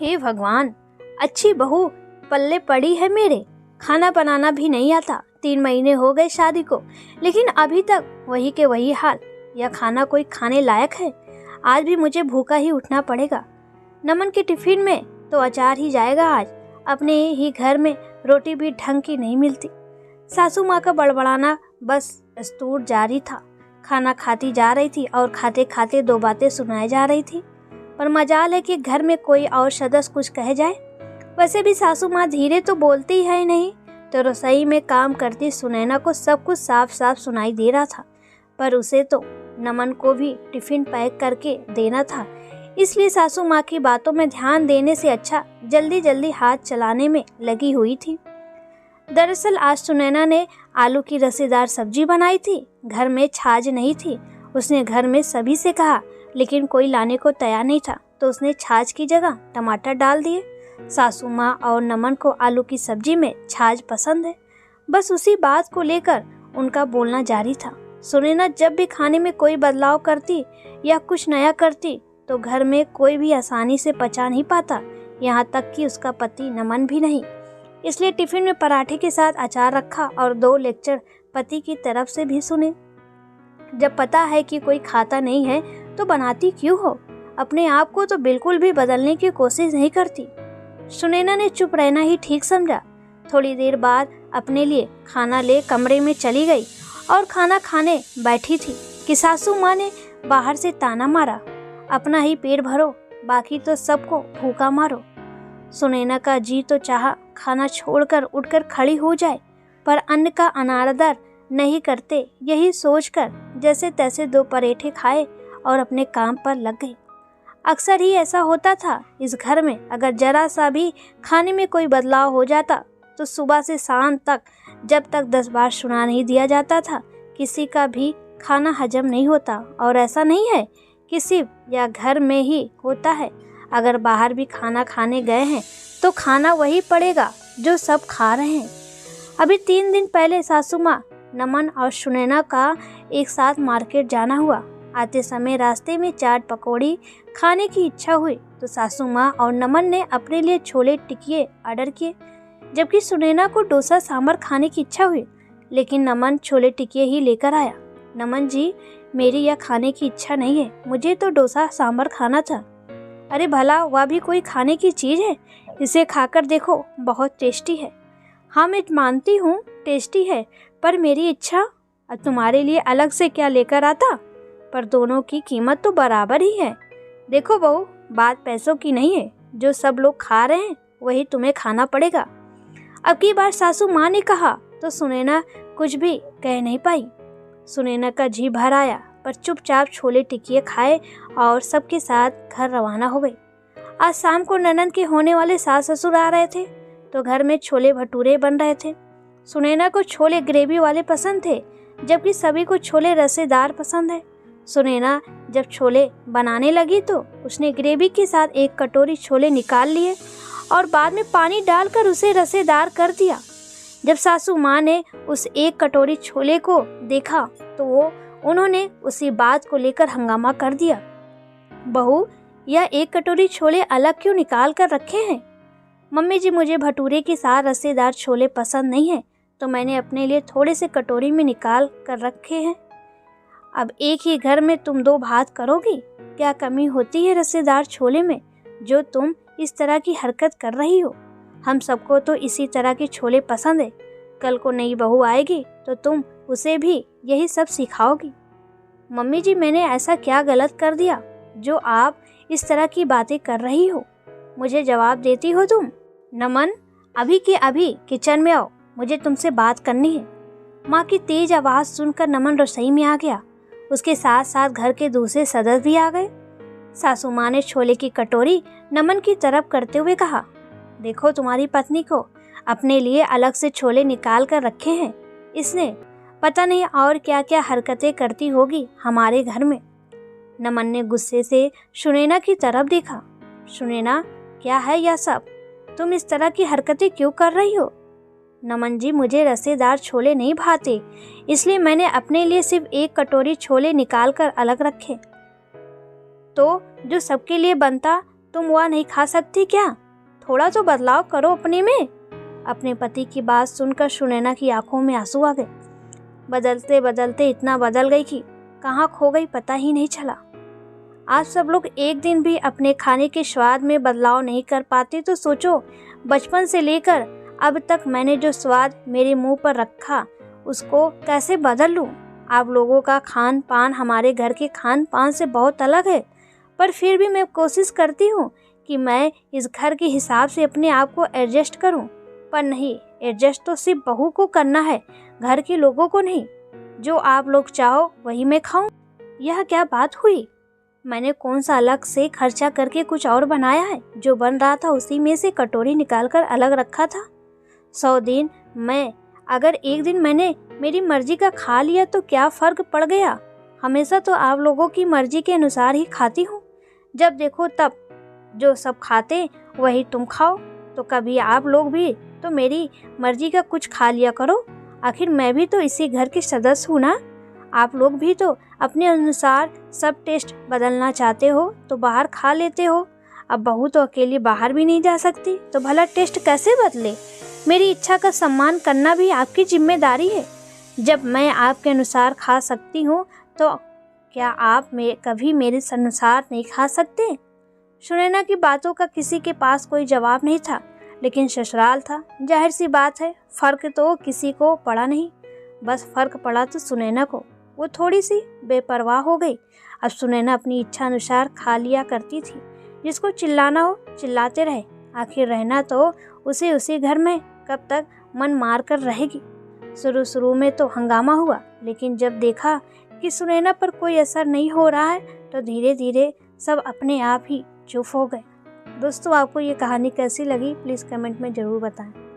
हे भगवान, अच्छी बहू पल्ले पड़ी है मेरे। खाना बनाना भी नहीं आता। 3 महीने हो गए शादी को, लेकिन अभी तक वही के वही हाल। यह खाना कोई खाने लायक है? आज भी मुझे भूखा ही उठना पड़ेगा। नमन के टिफिन में तो अचार ही जाएगा आज। अपने ही घर में रोटी भी ढंग की नहीं मिलती। सासू माँ का बड़बड़ाना बस दस्तूर जारी था। खाना खाती जा रही थी और खाते खाते 2 बातें सुनाई जा रही थी, पर मजाल है कि घर में कोई और सदस्य कुछ कह जाए। वैसे भी सासू माँ धीरे तो बोलती है नहीं, तो रसोई में काम करती सुनैना को सब कुछ साफ साफ सुनाई दे रहा था। पर उसे तो नमन को भी टिफिन पैक करके देना था, इसलिए सासू माँ की बातों में ध्यान देने से अच्छा जल्दी जल्दी हाथ चलाने में लगी हुई थी। दरअसल आज सुनैना ने आलू की रसेदार सब्जी बनाई थी। घर में छाछ नहीं थी। उसने घर में सभी से कहा, लेकिन कोई लाने को तैयार नहीं था, तो उसने छाछ की जगह टमाटर डाल दिए। सासू माँ और नमन को आलू की सब्जी में छाछ पसंद है। बस उसी बात को लेकर उनका बोलना जारी था। सुनैना जब भी खाने में कोई बदलाव करती या कुछ नया करती, तो घर में कोई भी आसानी से पचा नहीं पाता, यहाँ तक कि उसका पति नमन भी नहीं। इसलिए टिफिन में पराठे के साथ अचार रखा और 2 लेक्चर पति की तरफ से भी सुने। जब पता है कि कोई खाता नहीं है तो बनाती क्यों हो? अपने आप को तो बिल्कुल भी बदलने की कोशिश नहीं करती। सुनैना ने चुप रहना ही ठीक समझा। थोड़ी देर बाद अपने लिए खाना ले कमरे में चली गई और खाना खाने बैठी थी कि सासू माँ ने बाहर से ताना मारा, अपना ही पेट भरो, बाकी तो सबको भूखा मारो। सुनैना का जी तो चाहा खाना छोड़कर उठकर खड़ी हो जाए, पर अन्न का अनादर नहीं करते, यही सोचकर जैसे तैसे 2 पराठे खाए और अपने काम पर लग गई। अक्सर ही ऐसा होता था इस घर में। अगर जरा सा भी खाने में कोई बदलाव हो जाता तो सुबह से शाम तक, जब तक 10 बार सुना नहीं दिया जाता था, किसी का भी खाना हजम नहीं होता। और ऐसा नहीं है कि सिर्फ या घर में ही होता है। अगर बाहर भी खाना खाने गए हैं तो खाना वही पड़ेगा जो सब खा रहे हैं। अभी 3 दिन पहले सासू माँ, नमन और सुनैना का एक साथ मार्केट जाना हुआ। आते समय रास्ते में चाट पकौड़ी खाने की इच्छा हुई, तो सासू माँ और नमन ने अपने लिए छोले टिकिए ऑर्डर किए, जबकि सुनैना को डोसा सांभर खाने की इच्छा हुई, लेकिन नमन छोले टिकिए ही लेकर आया। नमन जी, मेरी यह खाने की इच्छा नहीं है, मुझे तो डोसा सांभर खाना था। अरे भला वह भी कोई खाने की चीज़ है? इसे खाकर देखो, बहुत टेस्टी है। हाँ, मैं मानती हूँ टेस्टी है, पर मेरी इच्छा। अब तुम्हारे लिए अलग से क्या लेकर आता? पर दोनों की कीमत तो बराबर ही है। देखो बहू, बात पैसों की नहीं है। जो सब लोग खा रहे हैं वही तुम्हें खाना पड़ेगा। अब की बार सासू माँ ने कहा तो सुनैना कुछ भी कह नहीं पाई। सुनैना का जी भर आया, पर चुपचाप छोले टिकिए खाए और सबके साथ घर रवाना हो गई। आज शाम को ननद के होने वाले सास ससुर आ रहे थे, तो घर में छोले भटूरे बन रहे थे। सुनैना को छोले ग्रेवी वाले पसंद थे, जबकि सभी को छोले रसेदार पसंद है। सुनैना जब छोले बनाने लगी तो उसने ग्रेवी के साथ 1 कटोरी छोले निकाल लिए और बाद में पानी डालकर उसे रसेदार कर दिया। जब सासू माँ ने उस 1 कटोरी छोले को देखा तो उन्होंने उसी बात को लेकर हंगामा कर दिया। बहू, यह 1 कटोरी छोले अलग क्यों निकाल कर रखे हैं? मम्मी जी, मुझे भटूरे के साथ रसेदार छोले पसंद नहीं है, तो मैंने अपने लिए थोड़े से कटोरी में निकाल कर रखे हैं। अब एक ही घर में तुम 2 भात करोगी? क्या कमी होती है रसेदार छोले में, जो तुम इस तरह की हरकत कर रही हो? हम सबको तो इसी तरह के छोले पसंद है। कल को नई बहू आएगी तो तुम उसे भी यही सब सिखाओगी। मम्मी जी, मैंने ऐसा क्या गलत कर दिया जो आप इस तरह की बातें कर रही हो? मुझे जवाब देती हो तुम? नमन, अभी के अभी किचन में आओ, मुझे तुमसे बात करनी है। माँ की तेज आवाज़ सुनकर नमन रसोई में आ गया। उसके साथ साथ घर के दूसरे सदस्य भी आ गए। सासू माँ ने छोले की कटोरी नमन की तरफ करते हुए कहा, देखो तुम्हारी पत्नी को अपने लिए अलग से छोले निकाल कर रखे हैं। इसने पता नहीं और क्या क्या हरकतें करती होगी हमारे घर में। नमन ने गुस्से से सुनैना की तरफ देखा। सुनैना, क्या है यह सब? तुम इस तरह की हरकतें क्यों कर रही हो? नमन जी, मुझे रसेदार छोले नहीं भाते, इसलिए मैंने अपने लिए सिर्फ 1 कटोरी छोले निकाल कर अलग रखे। तो जो सबके लिए बनता तुम वह नहीं खा सकती क्या? थोड़ा तो बदलाव करो अपने में। अपने पति की बात सुनकर सुनैना की आंखों में आंसू आ गए। बदलते बदलते इतना बदल गई कि कहाँ खो गई पता ही नहीं चला। आप सब लोग एक दिन भी अपने खाने के स्वाद में बदलाव नहीं कर पाते तो सोचो, बचपन से लेकर अब तक मैंने जो स्वाद मेरे मुंह पर रखा उसको कैसे बदल लूं। आप लोगों का खान पान हमारे घर के खान पान से बहुत अलग है, पर फिर भी मैं कोशिश करती हूँ कि मैं इस घर के हिसाब से अपने आप को एडजस्ट करूँ। पर नहीं, एडजस्ट तो सिर्फ बहू को करना है, घर के लोगों को नहीं। जो आप लोग चाहो वही मैं खाऊं। यह क्या बात हुई? मैंने कौन सा अलग से खर्चा करके कुछ और बनाया है? जो बन रहा था उसी में से कटोरी निकालकर अलग रखा था। 100 दिन मैं अगर एक दिन मैंने मेरी मर्जी का खा लिया तो क्या फर्क पड़ गया? हमेशा तो आप लोगों की मर्जी के अनुसार ही खाती हूँ। जब देखो तब जो सब खाते वही तुम खाओ, तो कभी आप लोग भी तो मेरी मर्जी का कुछ खा लिया करो। आखिर मैं भी तो इसी घर के सदस्य हूँ ना। आप लोग भी तो अपने अनुसार सब टेस्ट बदलना चाहते हो तो बाहर खा लेते हो। अब बहू तो अकेली बाहर भी नहीं जा सकती, तो भला टेस्ट कैसे बदले? मेरी इच्छा का सम्मान करना भी आपकी जिम्मेदारी है। जब मैं आपके अनुसार खा सकती हूँ तो क्या आप कभी मेरे अनुसार नहीं खा सकते? सुनैना की बातों का किसी के पास कोई जवाब नहीं था, लेकिन ससुराल था, जाहिर सी बात है फर्क तो किसी को पड़ा नहीं। बस फर्क पड़ा तो सुनैना को। वो थोड़ी सी बेपरवाह हो गई। अब सुनैना अपनी इच्छा अनुसार खा लिया करती थी। जिसको चिल्लाना हो चिल्लाते रहे, आखिर रहना तो उसी घर में कब तक मन मार कर रहेगी। शुरू में तो हंगामा हुआ, लेकिन जब देखा कि सुनैना पर कोई असर नहीं हो रहा है तो धीरे धीरे सब अपने आप ही चुप हो गए। दोस्तों, आपको ये कहानी कैसी लगी प्लीज़ कमेंट में ज़रूर बताएं।